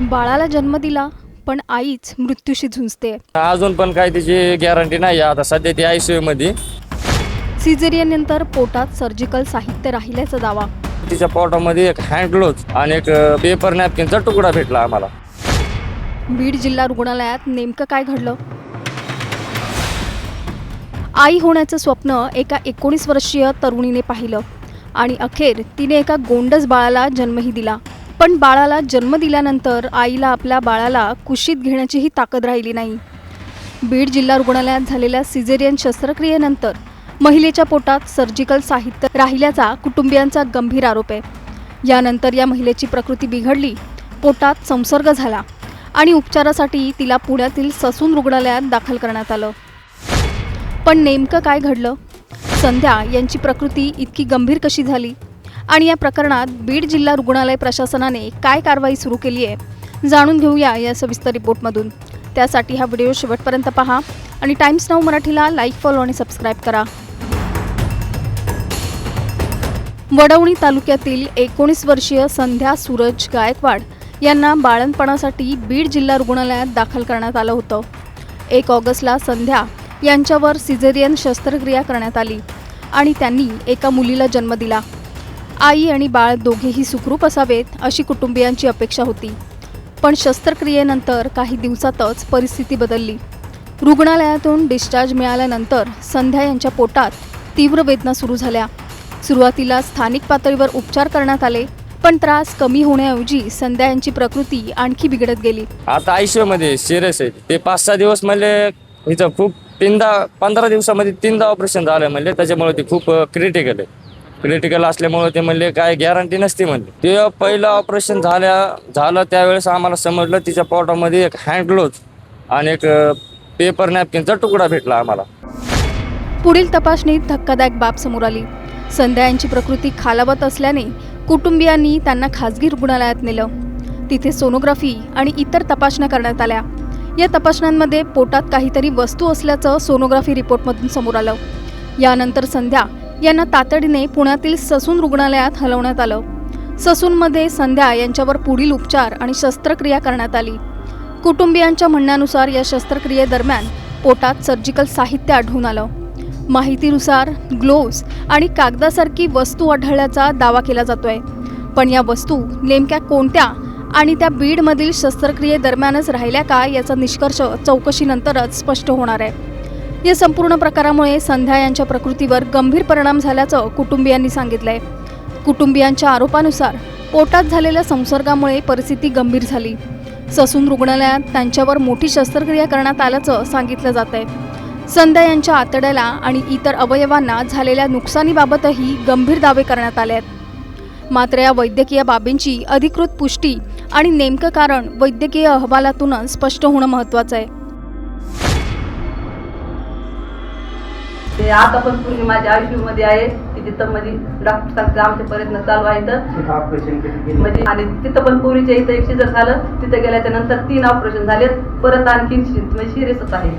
बाळाला जन्म दिला पण आईच मृत्यूशी झुंजते। अजून पण काय त्याची गॅरंटी नाही आता सध्या ती आयसीयू मध्ये। सिझेरियन नंतर पोटात सर्जिकल साहित्य राहिल्याचा दावा। तिच्या पोटामध्ये एक हँड ग्लोव्ज आणि एक पेपर नॅपकिनचा तुकडा भेटला आम्हाला। बीड जिल्हा रुग्णालयात नेमकं काय घडलं? आई होण्याचं स्वप्न एका 19 वर्षीय तरुणीने पाहिलं आणि अखेर तिने एका गोंडस बाळाला जन्मही दिला। पण बाळाला जन्म दिल्यानंतर आईला आपल्या बाळाला कुशीत घेण्याचीही ताकद राहिली नाही। बीड जिल्हा रुग्णालयात झालेल्या सिझेरियन शस्त्रक्रियेनंतर महिलेच्या पोटात सर्जिकल साहित्य राहिल्याचा कुटुंबियांचा गंभीर आरोप आहे। यानंतर या महिलेची प्रकृती बिघडली, पोटात संसर्ग झाला आणि उपचारासाठी तिला पुण्यातील ससून रुग्णालयात दाखल करण्यात आलं। पण नेमकं काय घडलं? संध्या यांची प्रकृती इतकी गंभीर कशी झाली आणि या प्रकरणात बीड जिल्हा रुग्णालय प्रशासनाने काय कारवाई सुरू केली आहे, जाणून घेऊया या सविस्तर रिपोर्टमधून। त्यासाठी हा व्हिडिओ शेवटपर्यंत पहा आणि टाइम्स नाऊ मराठीला लाईक, फॉलो आणि सबस्क्राईब करा। वडवणी तालुक्यातील 19 वर्षीय संध्या सूरज गायकवाड यांना बाळंतपणासाठी बीड जिल्हा रुग्णालयात दाखल करण्यात आलं होतं। 1 ऑगस्टला संध्या यांच्यावर सिझेरियन शस्त्रक्रिया करण्यात आली आणि त्यांनी एका मुलीला जन्म दिला। आई आणि बाळ दोघेही सुखरूप असावेत अशी कुटुंबियांची अपेक्षा होती। पण शस्त्रक्रियेनंतर काही दिवसातच परिस्थिती बदलली। रुग्णालयातून डिस्चार्ज मिळाल्यानंतर संध्या यांच्या पोटात तीव्र वेदना सुरू झाल्या। सुरुवातीला स्थानिक पातळीवर उपचार करण्यात आले, पण त्रास कमी होण्याऐवजी संध्या यांची प्रकृती आणखी बिघडत गेली। आता आयसीयू मध्ये सिरियस आहे ते। 5-6 दिवस म्हणजे हिचं खूप 15 दिवसामध्ये 3दा ऑपरेशन झालं म्हणजे, त्याच्यामुळे ते खूप क्रिटिकल आहे। क्रिटिकल असल्यामुळे ते म्हणले काय गॅरंटी नसते म्हणले। ते पहिलं ऑपरेशन झालं त्यावेळेस आम्हाला समजलं तिच्या पोटामध्ये एक हँड ग्लोव्ज आणि एक पेपर नॅपकिनचा तुकडा भेटला आम्हाला। पुढील तपासणीत धक्कादायक बाब समोर आली। संध्या यांची प्रकृती खालावत असल्याने कुटुंबियांनी त्यांना खासगी रुग्णालयात नेलं। तिथे सोनोग्राफी आणि इतर तपासण्या करण्यात आल्या। या तपासण्यांमध्ये पोटात काहीतरी वस्तू असल्याचं सोनोग्राफी रिपोर्टमधून समोर आलं। यानंतर संध्या यांना तातडीने पुण्यातील ससून रुग्णालयात हलवण्यात आलं। ससूनमध्ये संध्या यांच्यावर पुढील उपचार आणि शस्त्रक्रिया करण्यात आली। कुटुंबियांच्या म्हणण्यानुसार या शस्त्रक्रियेदरम्यान पोटात सर्जिकल साहित्य आढळून आलं। माहितीनुसार ग्लोव्ज आणि कागदासारखी वस्तू आढळल्याचा दावा केला जातोय। पण या वस्तू नेमक्या कोणत्या आणि त्या बीडमधील शस्त्रक्रियेदरम्यानच राहिल्या का याचा निष्कर्ष चौकशीनंतरच स्पष्ट होणार आहे। या संपूर्ण प्रकारामुळे संध्या यांच्या प्रकृतीवर गंभीर परिणाम झाल्याचं कुटुंबियांनी सांगितलंय। कुटुंबियांच्या आरोपानुसार पोटात झालेल्या संसर्गामुळे परिस्थिती गंभीर झाली। ससून रुग्णालयात त्यांच्यावर मोठी शस्त्रक्रिया करण्यात आल्याचं सांगितलं जातंय। संध्या यांच्या आतड्याला आणि इतर अवयवांना झालेल्या नुकसानीबाबतही गंभीर दावे करण्यात आले आहेत। मात्र या वैद्यकीय बाबींची अधिकृत पुष्टी आणि नेमकं कारण वैद्यकीय अहवालातूनच स्पष्ट होणं महत्त्वाचं आहे। आता पण पूर्वी माझ्या आयसीयू मध्ये आहे की तिथं म्हणजे डॉक्टर सांगते आमचे प्रयत्न चालू आहेत म्हणजे, आणि तिथं पण पूर्वीच्या इथं एक सिजर झालं, तिथं गेल्याच्या नंतर 3 ऑपरेशन झालेत, परत आणखी सिरियसच आहे।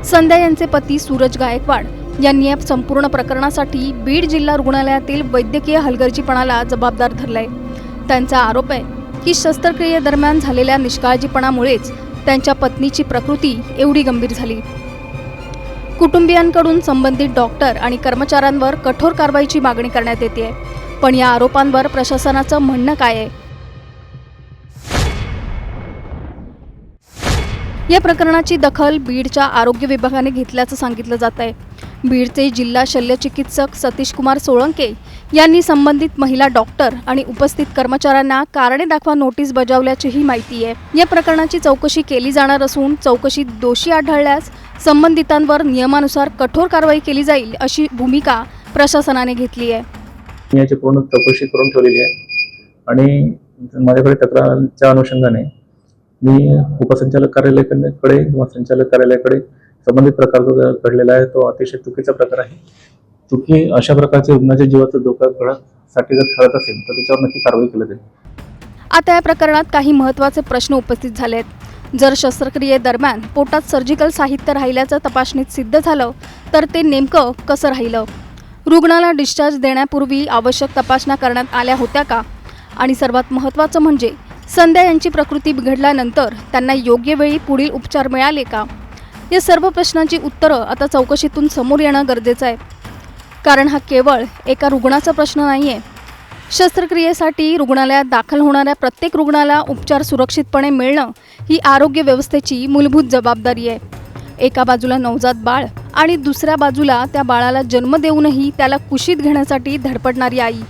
संध्या यांचे पती सूरज गायकवाड यांनी या संपूर्ण प्रकरणासाठी बीड जिल्हा रुग्णालयातील वैद्यकीय हलगर्जीपणाला जबाबदार धरलाय। त्यांचा आरोप आहे की शस्त्रक्रियेदरम्यान झालेल्या निष्काळजीपणामुळेच त्यांच्या पत्नीची प्रकृती एवढी गंभीर झाली। कुटुंबियांकडून संबंधित डॉक्टर आणि कर्मचाऱ्यांवर कठोर कारवाईची मागणी करण्यात येते। पण या आरोपांवर प्रशासनाचं म्हणणं काय आहे? या प्रकरणाची दखल बीडच्या आरोग्य विभागाने घेतल्याचं सांगितलं जात आहे। बीडचे जिल्हा शल्यचिकित्सक सतीश कुमार सोळंके यांनी संबंधित महिला डॉक्टर आणि उपस्थित कर्मचाऱ्यांना कारणे दाखवा नोटीस बजावल्याचीही माहिती आहे। या प्रकरणाची चौकशी केली जाणार असून चौकशीत दोषी आढळल्यास संबंधितांवर नियमानुसार कठोर कारवाई केली जाईल अशी भूमिका प्रशासनाने घेतली आहे। याची पूर्ण चौकशी करून ठेवलेली आहे आणि माझ्याकडे तक्रारच्या अनुषंगाने मी उपसंचालक कार्यालयाकडे किंवा संचालक कार्यालयाकडे संबंधित प्रकार जो घडलेला आहे तो अतिशय चुकीचा प्रकार आहे। चुकी अशा प्रकारचे रुग्णाच्या जीवाचा धोका घडण्यासाठी जर ठरत असेल तर त्याच्यावर नक्की कारवाई केली जाईल। आता या प्रकरणात काही महत्त्वाचे प्रश्न उपस्थित झाले आहेत। जर शस्त्रक्रियेदरम्यान पोटात सर्जिकल साहित्य राहिल्याचं तपासणीत सिद्ध झालं तर ते नेमकं कसं राहिलं? रुग्णाला डिस्चार्ज देण्यापूर्वी आवश्यक तपासण्या करण्यात आल्या होत्या का? आणि सर्वात महत्त्वाचं म्हणजे संध्या यांची प्रकृती बिघडल्यानंतर त्यांना योग्य वेळी पुढील उपचार मिळाले का? या सर्व प्रश्नांची उत्तरं आता चौकशीतून समोर येणं गरजेचं आहे. कारण हा केवळ एका रुग्णाचा प्रश्न नाही आहे. शस्त्रक्रियेसाठी रुग्णालयात दाखल होणाऱ्या प्रत्येक रुग्णाला उपचार सुरक्षितपणे मिळणं ही आरोग्य व्यवस्थेची मूलभूत जबाबदारी आहे. एका बाजूला नवजात बाळ आणि दुसऱ्या बाजूला त्या बाळाला जन्म देऊनही त्याला कुशीत घेण्यासाठी धडपडणारी आई.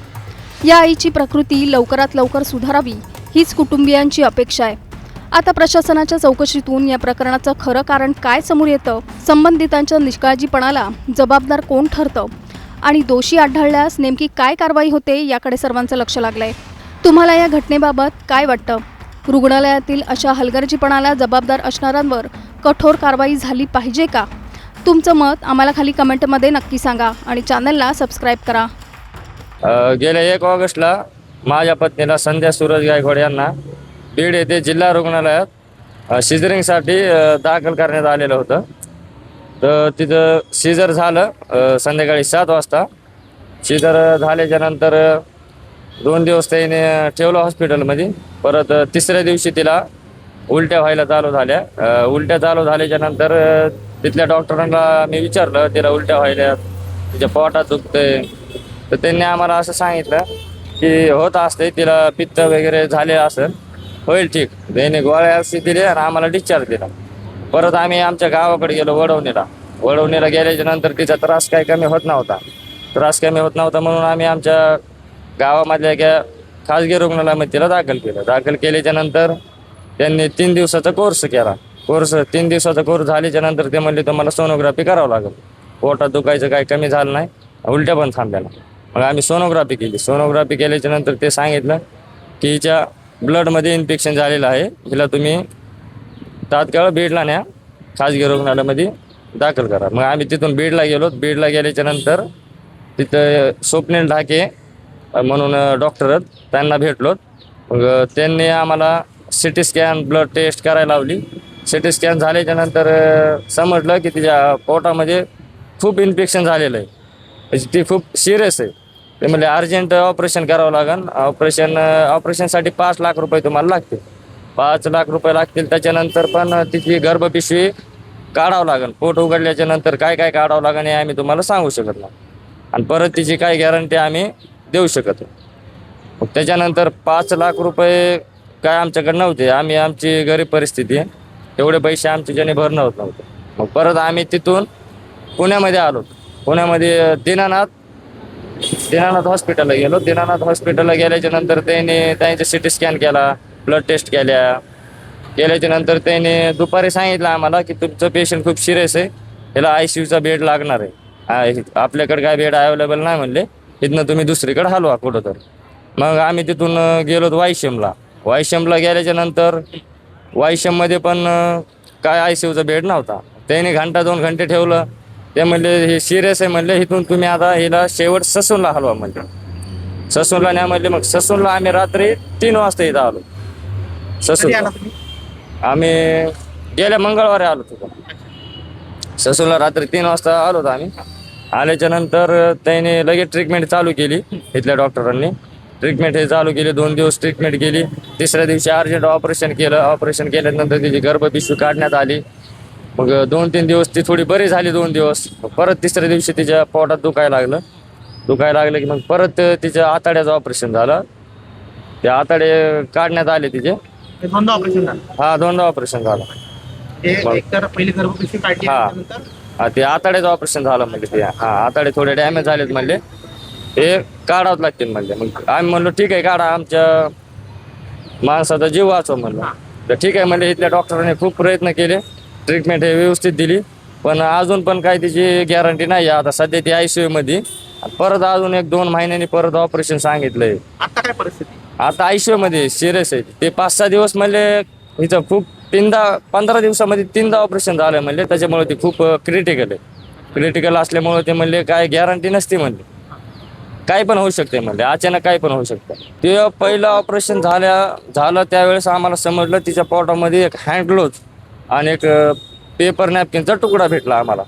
या आईची प्रकृती लवकरात लवकर सुधारावी हीच कुटुंबियांची अपेक्षा आहे. आता प्रशासनाच्या चौकशीतून या प्रकरणाचं खरं कारण काय समोर येतं, संबंधितांच्या निष्काळजीपणाला जबाबदार कोण ठरतं आणि दोषी आढळल्यास नेमकी काय कारवाई होते याकडे सर्वांचं लक्ष लागलंय. तुम्हाला या घटनेबाबत काय वाटतं? रुग्णालयातील अशा हलगर्जीपणाला जबाबदार असणाऱ्यांवर कठोर कारवाई झाली पाहिजे का? तुमचं मत आम्हाला खाली कमेंटमध्ये नक्की सांगा आणि चॅनलला सबस्क्राईब करा. गेल्या 1 ऑगस्टला माझ्या पत्नीला संध्या सूरज गायकवाड यांना बीड येथे जिल्हा रुग्णालयात सिझरिंगसाठी दाखल करण्यात आलेलं होतं. तर तिथं सिझर झालं संध्याकाळी 7 वाजता. सिझर झाल्याच्यानंतर 2 दिवस त्याने ठेवलं हॉस्पिटलमध्ये. परत तिसऱ्या दिवशी तिला उलट्या व्हायला चालू झाल्या. उलट्या चालू झाल्याच्यानंतर तिथल्या डॉक्टरांना मी विचारलं तिला उलट्या व्हायला, तिच्या पोटात दुखतंय. तर त्यांनी आम्हाला असं सांगितलं की होत असते, तिला पित्त वगैरे झाले असेल, होईल ठीक. त्याने गोळ्या औषध दिले आणि आम्हाला डिस्चार्ज दिला. परत आम्ही आमच्या गावाकडे गेलो वडवणीला गेल्याच्या नंतर तिचा त्रास काही कमी होत नव्हता म्हणून आम्ही आमच्या गावामधल्या एका खाजगी रुग्णालयामध्ये तिला दाखल केल्याच्या नंतर त्यांनी 3 दिवसाचा कोर्स केला. 3 दिवसाचा कोर्स झाल्याच्या नंतर ते म्हणले तुम्हाला सोनोग्राफी करावं लागेल. पोटात दुखायचं काही कमी झालं नाही, उलट्या पण थांबल्या. मग आम्ही सोनोग्राफी केल्याच्या नंतर ते सांगितलं की हिच्या ब्लडमध्ये इन्फेक्शन झालेलं आहे, हिला तुम्ही तात्काळ बीडला न्या, खाजगी रुग्णालयामध्ये दाखल करा. मग आम्ही तिथून बीडला गेल्याच्या नंतर तिथं स्वप्नील ढाके म्हणून डॉक्टर आहेत, त्यांना भेटलो. मग त्यांनी आम्हाला CT स्कॅन ब्लड टेस्ट करायला लावली. CT स्कॅन झाल्याच्या नंतर समजलं की तिच्या पोटामध्ये खूप इन्फेक्शन झालेलं आहे, ती खूप सिरियस आहे. ते म्हणजे अर्जंट ऑपरेशन करावं लागेल. ऑपरेशनसाठी 5 लाख रुपये तुम्हाला लागतील. 5 लाख रुपये लागतील. त्याच्यानंतर पण तिची गर्भपिशवी काढावं लागेल. पोट उघडल्याच्या नंतर काय काय काढावं लागेल हे आम्ही तुम्हाला सांगू शकत नाही, आणि परत तिची काय गॅरंटी आम्ही देऊ शकत. मग त्याच्यानंतर 5 लाख रुपये काय आमच्याकडे नव्हते. आमची गरीब परिस्थिती आहे, एवढे पैसे आमचे ज्याने भरणं होत नव्हते. मग परत आम्ही तिथून पुण्यामध्ये आलो. पुण्यामध्ये दीनानाथ हॉस्पिटलला गेलो. दीनानाथ हॉस्पिटलला गेल्याच्या नंतर त्यांचे CT स्कॅन केला, ब्लड टेस्ट केल्याच्या नंतर त्याने दुपारी सांगितलं आम्हाला की तुमचं पेशंट खूप सिरियस आहे, त्याला ICUचा बेड लागणार आहे, आपल्याकडे काय बेड अवेलेबल नाही म्हणले, इथनं तुम्ही दुसरीकडे हलवा कुठं तर. मग आम्ही तिथून गेलो वायशमला गेल्याच्या नंतर वायशममध्ये पण काय ICUचा बेड नव्हता. त्याने 1-2 घंटे ठेवलं. ते म्हणले हे सिरियस आहे म्हणले, इथून तुम्ही आता हिला शेवट ससूनला हलवा म्हणले. ससूनला न्या म्हणले. मग ससूनला आम्ही रात्री 3 वाजता इथं आलो. ससूनला आम्ही गेल्या मंगळवारी आलो तिथं. ससूनला रात्री 3 वाजता आलो होतो आम्ही. आल्याच्या नंतर त्याने लगेच ट्रीटमेंट चालू केली. इथल्या डॉक्टरांनी ट्रीटमेंट चालू केली. 2 दिवस ट्रीटमेंट केली. तिसऱ्या दिवशी अर्जंट ऑपरेशन केल्यानंतर तिची गर्भपिशवी काढण्यात आली. मग 2-3 दिवस ती थोडी बरी झाली. 2 दिवस परत तिसऱ्या दिवशी तिच्या पोटात दुखायला लागलं की मग परत तिच्या आतड्याचं ऑपरेशन झालं. ते आतडे काढण्यात आले तिचे. दोनदा ऑपरेशन झालं. हा, 2दा ऑपरेशन झालं. एकतर पहिली गर्भपिशवी काढली, हा, ते आतड्याचं ऑपरेशन झालं म्हणजे ते आतडे थोडे डॅमेज झालेत म्हणले, ते काढावं लागतील म्हणले. मग आम्ही म्हणलो ठीक आहे काढा, आमच्या माणसाचा जीव वाचव म्हणलं. तर ठीक आहे म्हणले. इथल्या डॉक्टरांनी खूप प्रयत्न केले, ट्रीटमेंट हे व्यवस्थित दिली, पण अजून पण काही तिची गॅरंटी नाही. आता सध्या ती ICU मध्ये, परत अजून 1-2 महिन्यांनी परत ऑपरेशन सांगितलंय. आता काय परिस्थिती? आता ICU मध्ये सिरियस आहे. ते 5-6 दिवस म्हणले हिचं खूप 15 दिवसामध्ये 3दा ऑपरेशन झालं म्हणले. त्याच्यामुळे ती खूप क्रिटिकल असल्यामुळे ते म्हणले काय गॅरंटी नसते म्हणले, काही पण होऊ शकते म्हणले, अचानक काही पण होऊ शकतं. ते पहिलं ऑपरेशन झालं त्यावेळेस आम्हाला समजलं तिच्या पोटामध्ये एक हँड ग्लोव्ह आणि एक पेपर नॅपकिनचा तुकडा भेटला आम्हाला.